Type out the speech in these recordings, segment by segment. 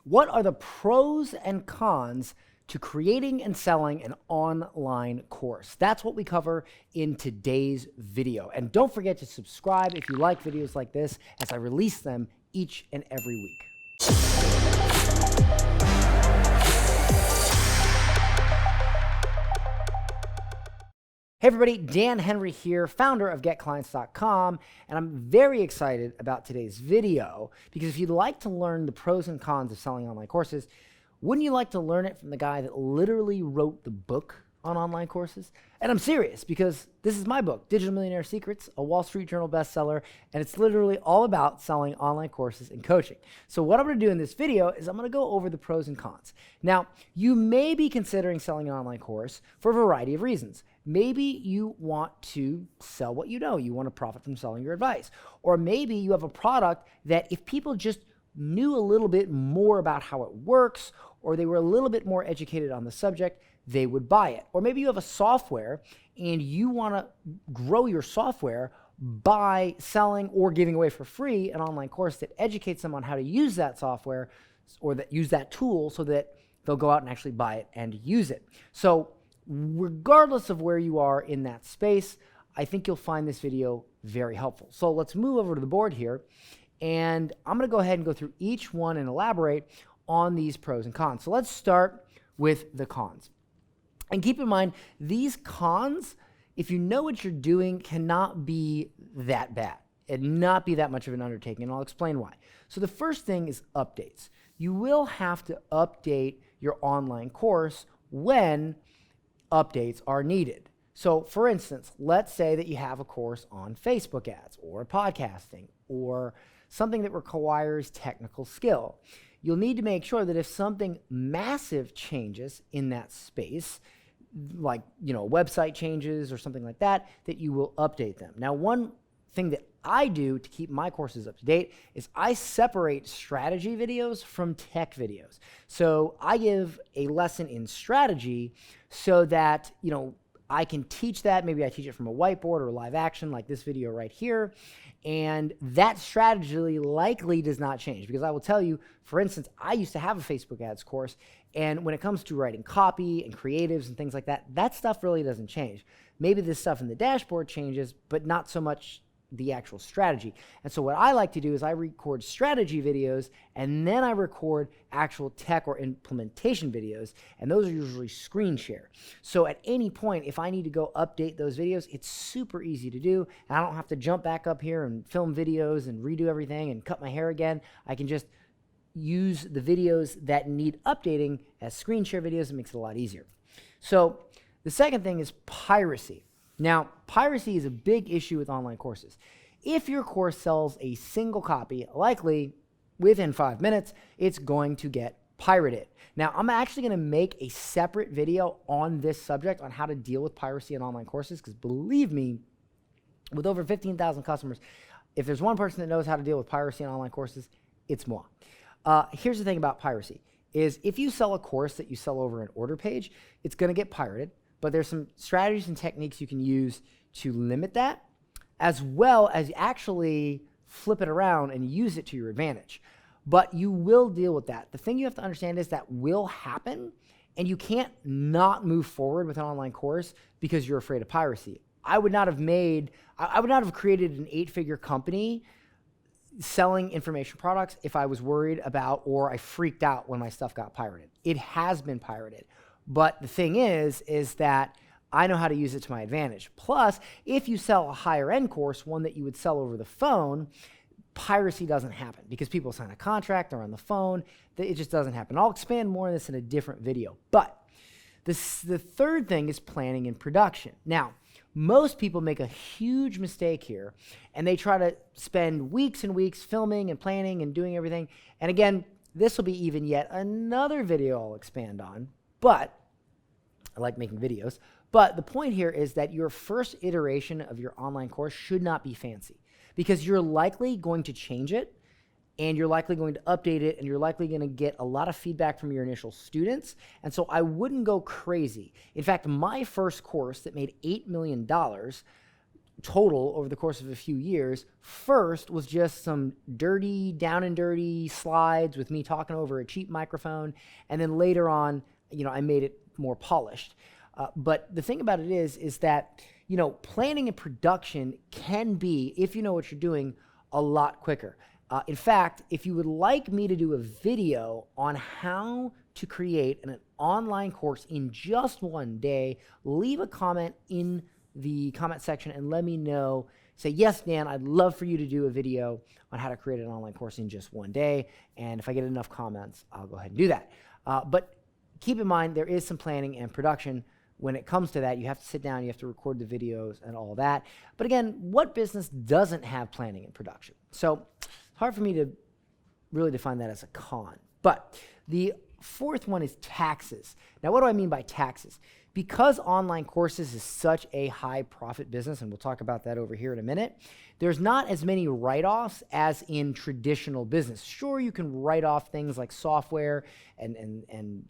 What are the pros and cons to creating and selling an online course? That's what we cover in today's video. And don't forget to subscribe if you like videos like this, as I release them each and every week. Hey everybody, Dan Henry here, founder of GetClients.com, and I'm very excited about today's video because if you'd like to learn the pros and cons of selling online courses, wouldn't you like to learn it from the guy that literally wrote the book on online courses? And I'm serious because this is my book, Digital Millionaire Secrets, a Wall Street Journal bestseller, and it's literally all about selling online courses and coaching. So what I'm going to do in this video is I'm going to go over the pros and cons. Now, you may be considering selling an online course for a variety of reasons. Maybe you want to sell what you know. You want to profit from selling your advice. Or maybe you have a product that if people just knew a little bit more about how it works, or they were a little bit more educated on the subject, they would buy it. Or maybe you have a software and you want to grow your software by selling or giving away for free an online course that educates them on how to use that software or that use that tool so that they'll go out and actually buy it and use it. So regardless of where you are in that space, I think you'll find this video very helpful. So let's move over to the board here, and I'm going to go ahead and go through each one and elaborate on these pros and cons. So let's start with the cons. And keep in mind, these cons, if you know what you're doing, cannot be that bad and not be that much of an undertaking, and I'll explain why. So the first thing is updates. You will have to update your online course when updates are needed. So for instance, let's say that you have a course on Facebook ads or podcasting or something that requires technical skill. You'll need to make sure that if something massive changes in that space, like, website changes or something like that, that you will update them. Now, one thing that I do to keep my courses up to date is I separate strategy videos from tech videos. So I give a lesson in strategy so that, I can teach that. Maybe I teach it from a whiteboard or live action like this video right here. And that strategy likely does not change because I will tell you, for instance, I used to have a Facebook ads course. And when it comes to writing copy and creatives and things like that, that stuff really doesn't change. Maybe this stuff in the dashboard changes, but not so much the actual strategy. And so what I like to do is I record strategy videos and then I record actual tech or implementation videos, and those are usually screen share. So at any point, if I need to go update those videos, it's super easy to do, and I don't have to jump back up here and film videos and redo everything and cut my hair again. I can just use the videos that need updating as screen share videos. It makes it a lot easier. So the second thing is piracy. Now, piracy is a big issue with online courses. If your course sells a single copy, likely within 5 minutes, it's going to get pirated. Now, I'm actually going to make a separate video on this subject on how to deal with piracy in online courses, because believe me, with over 15,000 customers, if there's one person that knows how to deal with piracy in online courses, it's moi. Here's the thing about piracy, is if you sell a course that you sell over an order page, it's going to get pirated. But there's some strategies and techniques you can use to limit that, as well as actually flip it around and use it to your advantage. But you will deal with that. The thing you have to understand is that will happen, and you can't not move forward with an online course because you're afraid of piracy. I would not have created an 8-figure company selling information products if I was worried about, or I freaked out when my stuff got pirated. It has been pirated. But the thing is that I know how to use it to my advantage. Plus, if you sell a higher end course, one that you would sell over the phone, piracy doesn't happen because people sign a contract, they're on the phone. It just doesn't happen. I'll expand more on this in a different video. But the third thing is planning and production. Now, most people make a huge mistake here, and they try to spend weeks and weeks filming and planning and doing everything. And again, this will be even yet another video I'll expand on. But I like making videos. But the point here is that your first iteration of your online course should not be fancy, because you're likely going to change it, and you're likely going to update it, and you're likely going to get a lot of feedback from your initial students. And so I wouldn't go crazy. In fact, my first course that made $8 million total over the course of a few years. First was just some dirty, down and dirty slides with me talking over a cheap microphone. And then later on, I made it more polished. But the thing about it is that, planning and production can be, if you know what you're doing, a lot quicker. In fact, if you would like me to do a video on how to create an online course in just one day, leave a comment in the comment section and let me know. Say, yes, Dan, I'd love for you to do a video on how to create an online course in just one day. And if I get enough comments, I'll go ahead and do that. But keep in mind, there is some planning and production. When it comes to that, you have to sit down, you have to record the videos and all that. But again, what business doesn't have planning and production? So it's hard for me to really define that as a con. But the fourth one is taxes. Now, what do I mean by taxes? Because online courses is such a high profit business, and we'll talk about that over here in a minute, there's not as many write-offs as in traditional business. Sure, you can write off things like software and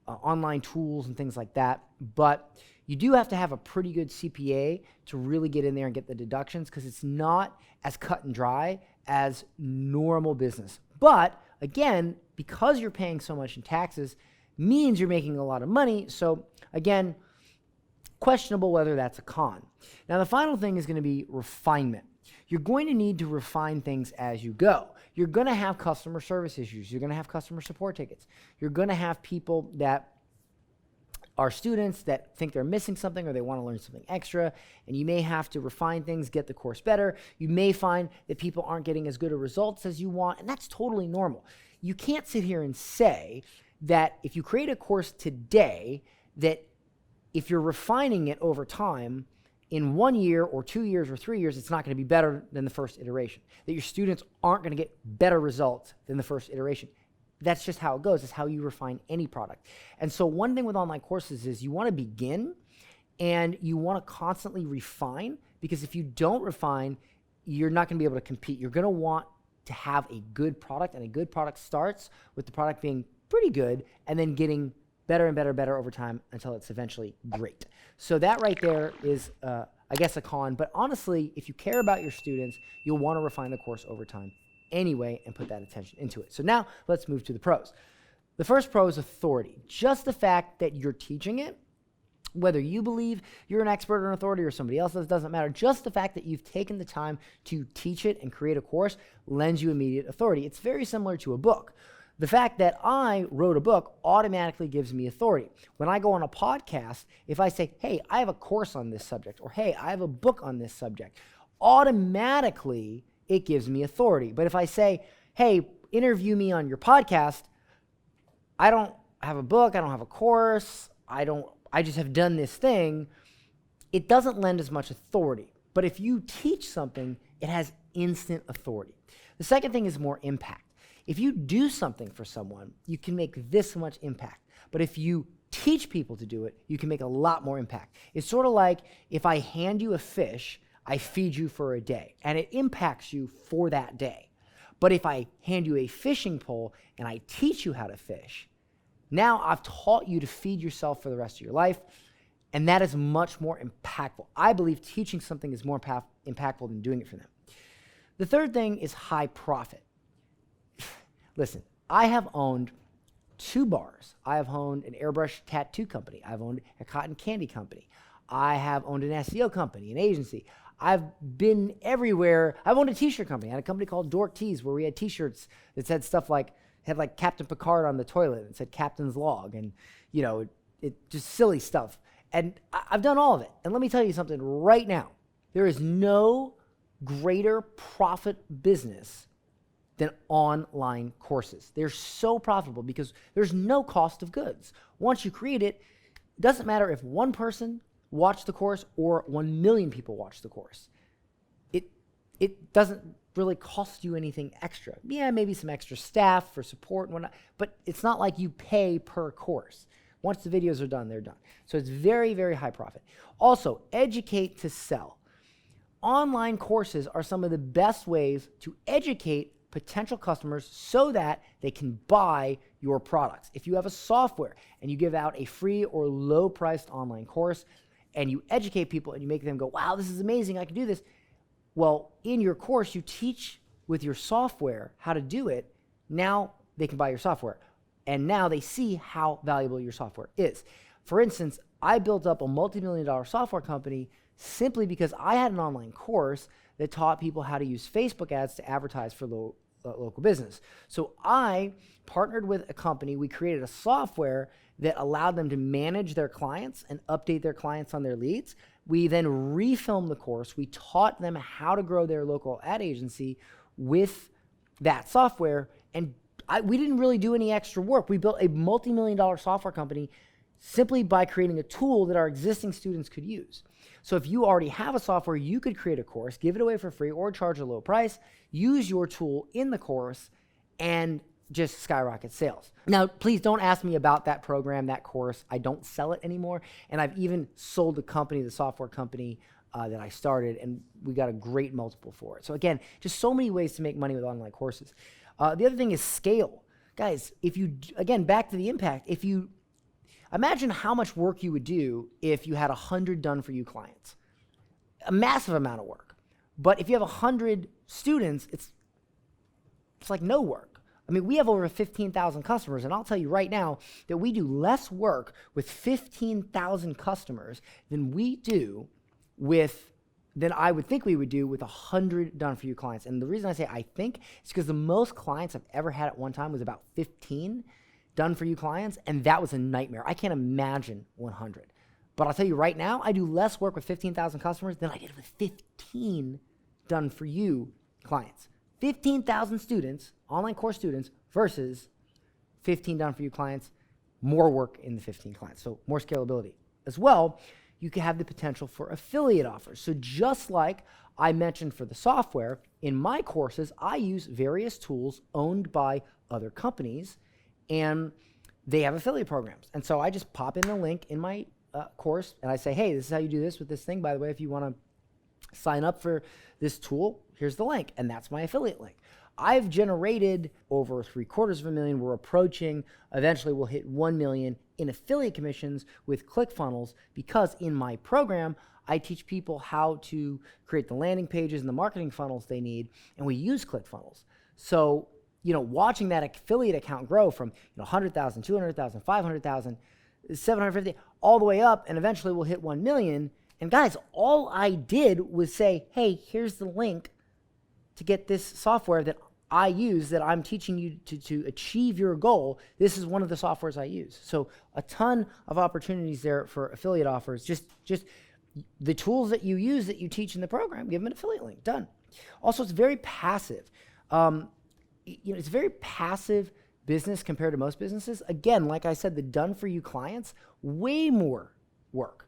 online tools and things like that, but you do have to have a pretty good CPA to really get in there and get the deductions, because it's not as cut and dry as normal business. But again, because you're paying so much in taxes, means you're making a lot of money. So again, questionable whether that's a con. Now, the final thing is going to be refinement. You're going to need to refine things as you go. You're going to have customer service issues. You're going to have customer support tickets. You're going to have people that are students that think they're missing something or they want to learn something extra, and you may have to refine things, get the course better. You may find that people aren't getting as good of results as you want, and that's totally normal. You can't sit here and say that if you create a course today, that if you're refining it over time, in 1 year or 2 years or 3 years, it's not going to be better than the first iteration, that your students aren't going to get better results than the first iteration. That's just how it goes. It's how you refine any product. And so one thing with online courses is you want to begin and you want to constantly refine, because if you don't refine, you're not going to be able to compete. You're going to want to have a good product, and a good product starts with the product being pretty good and then getting better and better and better over time until it's eventually great. So that right there is, I guess, a con. But honestly, if you care about your students, you'll want to refine the course over time anyway and put that attention into it. So now let's move to the pros. The first pro is authority. Just the fact that you're teaching it, whether you believe you're an expert or an authority or somebody else, doesn't matter. Just the fact that you've taken the time to teach it and create a course lends you immediate authority. It's very similar to a book. The fact that I wrote a book automatically gives me authority. When I go on a podcast, if I say, hey, I have a course on this subject, or hey, I have a book on this subject, automatically it gives me authority. But if I say, hey, interview me on your podcast, I don't have a book, I don't have a course, I just have done this thing, it doesn't lend as much authority. But if you teach something, it has instant authority. The second thing is more impact. If you do something for someone, you can make this much impact. But if you teach people to do it, you can make a lot more impact. It's sort of like if I hand you a fish, I feed you for a day, and it impacts you for that day. But if I hand you a fishing pole and I teach you how to fish, now I've taught you to feed yourself for the rest of your life, and that is much more impactful. I believe teaching something is more impactful than doing it for them. The third thing is high profit. Listen, I have owned 2 bars. I have owned an airbrush tattoo company. I've owned a cotton candy company. I have owned an SEO company, an agency. I've been everywhere. I've owned a t-shirt company. I had a company called Dork Tees where we had t-shirts that said stuff like, had like Captain Picard on the toilet and said Captain's Log, and it just silly stuff. And I've done all of it. And let me tell you something right now. There is no greater profit business than online courses. They're so profitable because there's no cost of goods. Once you create it, it doesn't matter if one person watched the course or 1 million people watch the course. It doesn't really cost you anything extra. Yeah, maybe some extra staff for support and whatnot, but it's not like you pay per course. Once the videos are done, they're done. So it's very, very high profit. Also, educate to sell. Online courses are some of the best ways to educate potential customers so that they can buy your products. If you have a software and you give out a free or low-priced online course, and you educate people and you make them go, wow, this is amazing, I can do this. Well, in your course, you teach with your software how to do it. Now they can buy your software. And now they see how valuable your software is. For instance, I built up a multi-million-dollar software company simply because I had an online course that taught people how to use Facebook ads to advertise for local business. So I partnered with a company. We created a software that allowed them to manage their clients and update their clients on their leads. We then refilmed the course. We taught them how to grow their local ad agency with that software, and we didn't really do any extra work. We built a multi-million-dollar software company simply by creating a tool that our existing students could use. So if you already have a software, you could create a course, give it away for free, or charge a low price, use your tool in the course, and just skyrocket sales. Now, please don't ask me about that program, that course. I don't sell it anymore, and I've even sold the company, the software company that I started, and we got a great multiple for it. So again, just so many ways to make money with online courses. The other thing is scale. Guys, again, back to the impact, if you imagine how much work you would do if you had 100 done-for-you clients. A massive amount of work. But if you have 100 students, it's like no work. I mean, we have over 15,000 customers, and I'll tell you right now that we do less work with 15,000 customers than I would think we would do with 100 done-for-you clients. And the reason I say I think is because the most clients I've ever had at one time was about 15 done-for-you clients, and that was a nightmare. I can't imagine 100. But I'll tell you right now, I do less work with 15,000 customers than I did with 15 done-for-you clients. 15,000 students, online course students, versus 15 done-for-you clients, more work in the 15 clients, so more scalability. As well, you can have the potential for affiliate offers. So just like I mentioned for the software, in my courses, I use various tools owned by other companies, and they have affiliate programs. And so I just pop in the link in my course, and I say, hey, this is how you do this with this thing. By the way, if you want to sign up for this tool, here's the link, and that's my affiliate link. I've generated over $750,000. We're approaching, eventually we'll hit 1 million in affiliate commissions with ClickFunnels, because in my program, I teach people how to create the landing pages and the marketing funnels they need, and we use ClickFunnels. So, watching that affiliate account grow from 100,000, 200,000, 500,000, 750, all the way up, and eventually we'll hit 1 million. And guys, all I did was say, hey, here's the link to get this software that I use, that I'm teaching you to achieve your goal. This is one of the softwares I use. So a ton of opportunities there for affiliate offers. Just the tools that you use that you teach in the program, give them an affiliate link, done. Also, it's very passive. It's very passive business compared to most businesses. Again, like I said, the done-for-you clients, way more work.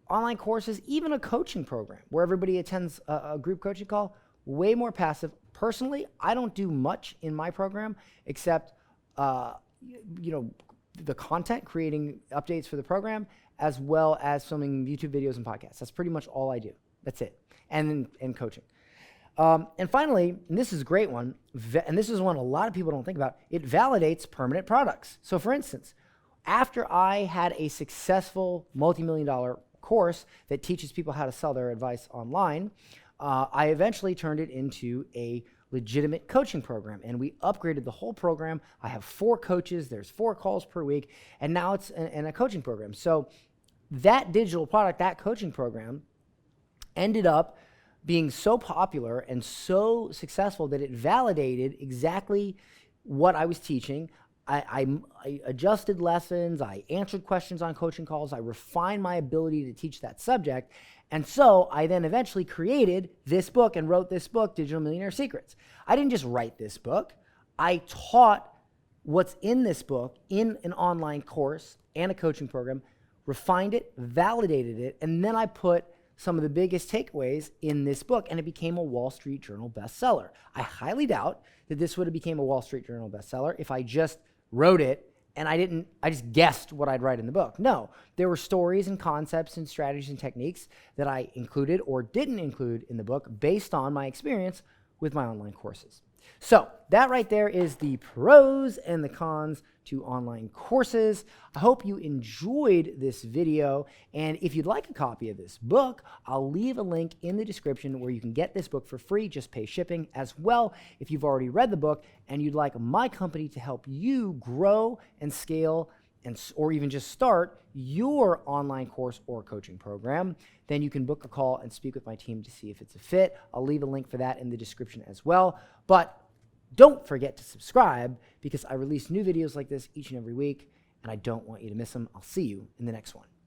Online courses, even a coaching program where everybody attends a group coaching call, way more passive. Personally, I don't do much in my program except, the content, creating updates for the program, as well as filming YouTube videos and podcasts. That's pretty much all I do. That's it. And coaching. And finally, and this is a great one, and this is one a lot of people don't think about, it validates permanent products. So for instance, after I had a successful multi-million-dollar course that teaches people how to sell their advice online, I eventually turned it into a legitimate coaching program, and we upgraded the whole program. I have 4 coaches, there's 4 calls per week, and now it's in a coaching program. So that digital product, that coaching program, ended up being so popular and so successful that it validated exactly what I was teaching. I adjusted lessons, I answered questions on coaching calls, I refined my ability to teach that subject, and so I then eventually created this book and wrote this book, Digital Millionaire Secrets. I didn't just write this book, I taught what's in this book in an online course and a coaching program, refined it, validated it, and then I put some of the biggest takeaways in this book, and it became a Wall Street Journal bestseller. I highly doubt that this would have became a Wall Street Journal bestseller if I just wrote it and I just guessed what I'd write in the book. No, there were stories and concepts and strategies and techniques that I included or didn't include in the book based on my experience with my online courses. So that right there is the pros and the cons to online courses. I hope you enjoyed this video. And if you'd like a copy of this book, I'll leave a link in the description where you can get this book for free. Just pay shipping. As well, if you've already read the book and you'd like my company to help you grow and scale or even just start your online course or coaching program, then you can book a call and speak with my team to see if it's a fit. I'll leave a link for that in the description as well. But don't forget to subscribe because I release new videos like this each and every week, and I don't want you to miss them. I'll see you in the next one.